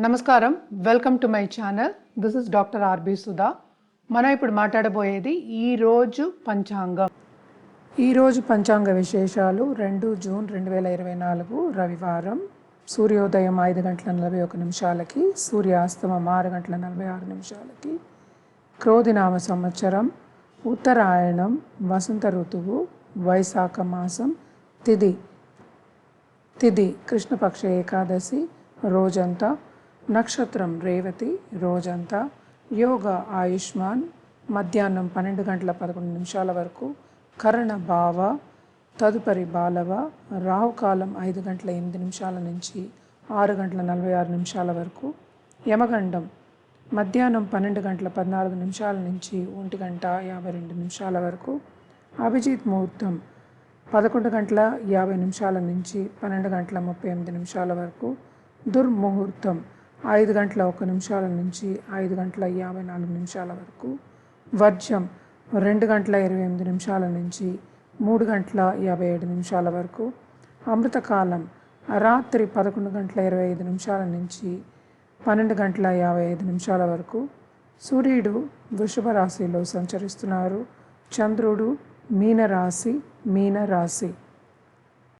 నమస్కారం, welcome to my channel. This is doctor RB Sudha. మనం ఇప్పుడు మాట్లాడబోయేది ఈరోజు పంచాంగం. ఈరోజు పంచాంగ విశేషాలు 2 జూన్ 2024 రవివారం. సూర్యోదయం 5 గంటల 41 నిమిషాలకి, సూర్యాస్తమం 6 గంటల 46 నిమిషాలకి, క్రోధినామ సంవత్సరం, ఉత్తరాయణం, వసంత ఋతువు, వైశాఖ మాసం, తిథి కృష్ణపక్ష ఏకాదశి, రోజంతా, నక్షత్రం రేవతి, రోజంతా, యోగ ఆయుష్మాన్, మధ్యాహ్నం 12 గంటల 11 నిమిషాల వరకు, కరణ భావ, తదుపరి బాలవ, రాహుకాలం 5 గంటల 8 నిమిషాల నుంచి 6 గంటల 46 నిమిషాల వరకు, యమగండం మధ్యాహ్నం 12 గంటల 14 నిమిషాల నుంచి 1 గంట 52 నిమిషాల వరకు, అభిజిత్ ముహూర్తం 11 గంటల 50 నిమిషాల నుంచి 12 గంటల 38 నిమిషాల వరకు, దుర్ముహూర్తం 5 గంటల 1 నిమిషాల నుంచి 5 గంటల 54 నిమిషాల వరకు, వర్జం 2 గంటల 28 నిమిషాల నుంచి 3 గంటల 57 నిమిషాల వరకు, అమృతకాలం రాత్రి 11 గంటల 25 నిమిషాల నుంచి 12 గంటల 55 నిమిషాల వరకు. సూర్యుడు వృషభ రాశిలో సంచరిస్తున్నారు. చంద్రుడు మీనరాశి.